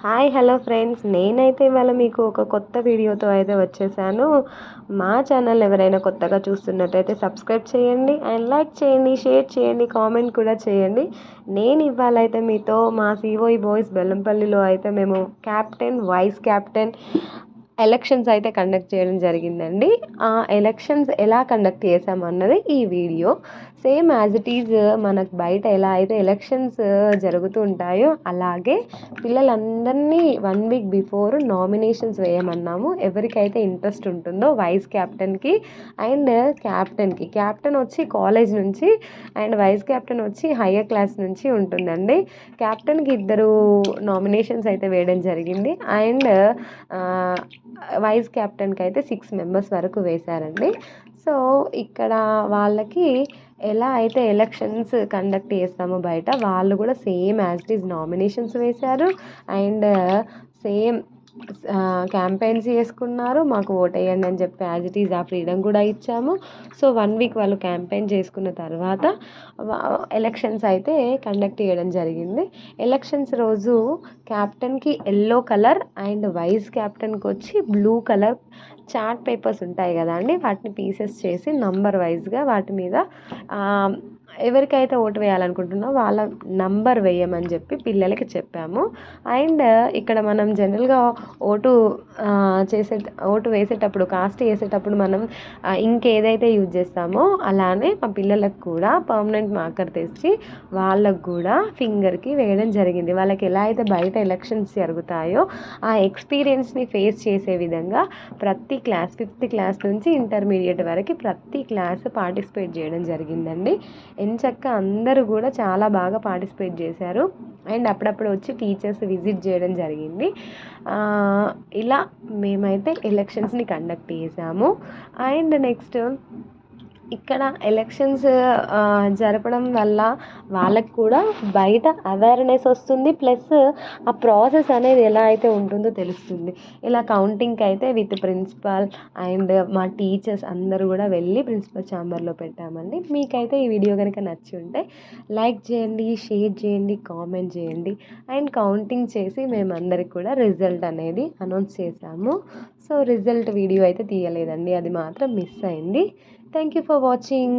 Hi hello friends, నేనైతే ఇవాళ మీకు ఒక కొత్త వీడియోతో అయితే వచ్చేసాను. మా ఛానల్ ఎవరైనా కొత్తగా చూస్తున్నట్టయితే సబ్స్క్రైబ్ చేయండి అండ్ లైక్ చేయండి, షేర్ చేయండి, కామెంట్ కూడా చేయండి. నేను ఇవాళ అయితే మీతో మా సిఓఈ బాయ్స్ బెల్లంపల్లిలో అయితే మేము క్యాప్టెన్, వైస్ క్యాప్టెన్ ఎలక్షన్స్ అయితే కండక్ట్ చేయడం జరిగిందండి. ఆ ఎలక్షన్స్ ఎలా కండక్ట్ చేసామన్నది ఈ video. Same as it is మనకు బయట ఎలా అయితే ఎలక్షన్స్ జరుగుతూ ఉంటాయో అలాగే పిల్లలందరినీ 1 వీక్ బిఫోర్ నామినేషన్స్ వేయమన్నాము. ఎవరికైతే ఇంట్రెస్ట్ ఉంటుందో వైస్ క్యాప్టెన్కి అండ్ క్యాప్టెన్కి. క్యాప్టెన్ వచ్చి కాలేజ్ నుంచి అండ్ వైస్ క్యాప్టెన్ వచ్చి హయ్యర్ క్లాస్ నుంచి ఉంటుందండి. క్యాప్టెన్కి 2 నామినేషన్స్ అయితే వేయడం జరిగింది అండ్ వైస్ క్యాప్టెన్కి అయితే 6 మెంబర్స్ వరకు వేశారండి. సో ఇక్కడ వాళ్ళకి ఎలా అయితే ఎలక్షన్స్ కండక్ట్ చేస్తామో బయట వాళ్ళు కూడా same as it is nominations వేశారు అండ్ సేమ్ క్యాంపెయిన్స్ చేసుకున్నారు. మాకు ఓట్ వేయండి అని చెప్పి యాజ్ ఇట్ ఈజ్ ఆ ఫ్రీడమ్ కూడా ఇచ్చాము. సో 1 వీక్ వాళ్ళు క్యాంపెయిన్ చేసుకున్న తర్వాత ఎలక్షన్స్ అయితే కండక్ట్ చేయడం జరిగింది. ఎలక్షన్స్ రోజు క్యాప్టెన్కి ఎల్లో కలర్ అండ్ వైస్ క్యాప్టెన్కి వచ్చి బ్లూ కలర్ చార్ట్ పేపర్స్ ఉంటాయి కదా అండి, వాటిని పీసెస్ చేసి నంబర్ వైజ్గా వాటి మీద ఎవరికైతే ఓటు వేయాలనుకుంటున్నామో వాళ్ళ నంబర్ వేయమని చెప్పి పిల్లలకి చెప్పాము. అండ్ ఇక్కడ మనం జనరల్గా ఓటు ఓటు వేసేటప్పుడు, కాస్ట్ వేసేటప్పుడు మనం ఇంకేదైతే యూజ్ చేస్తామో అలానే మా పిల్లలకు కూడా పర్మనెంట్ మార్కర్ తెచ్చి వాళ్ళకు కూడా ఫింగర్కి వేయడం జరిగింది. వాళ్ళకి ఎలా అయితే బయట ఎలక్షన్స్ జరుగుతాయో ఆ ఎక్స్పీరియన్స్ని ఫేస్ చేసే విధంగా ప్రతి క్లాస్ 5th క్లాస్ నుంచి ఇంటర్మీడియట్ వరకు ప్రతి క్లాస్ పార్టిసిపేట్ చేయడం జరిగిందండి. ఎంచక్క అందరూ కూడా చాలా బాగా పార్టిసిపేట్ చేశారు అండ్ అప్పుడప్పుడు వచ్చి టీచర్స్ విజిట్ చేయడం జరిగింది. ఇలా మేమైతే ఎలక్షన్స్ని కండక్ట్ చేసాము. అండ్ నెక్స్ట్ ఇక్కడ ఎలక్షన్స్ జరపడం వల్ల వాళ్ళకి కూడా బయట అవేర్నెస్ వస్తుంది, ప్లస్ ఆ ప్రాసెస్ అనేది ఎలా అయితే ఉంటుందో తెలుస్తుంది. ఇలా కౌంటింగ్కి అయితే విత్ ప్రిన్సిపాల్ అండ్ మా టీచర్స్ అందరూ కూడా వెళ్ళి ప్రిన్సిపల్ ఛాంబర్లో పెట్టామండి. మీకైతే ఈ వీడియో కనుక నచ్చి ఉంటే లైక్ చేయండి, షేర్ చేయండి, కామెంట్ చేయండి అండ్ కౌంటింగ్ చేసి మేమందరికి కూడా రిజల్ట్ అనేది అనౌన్స్ చేసాము. సో రిజల్ట్ వీడియో అయితే తీయలేదండి, అది మాత్రం మిస్ అయింది. Thank you for watching.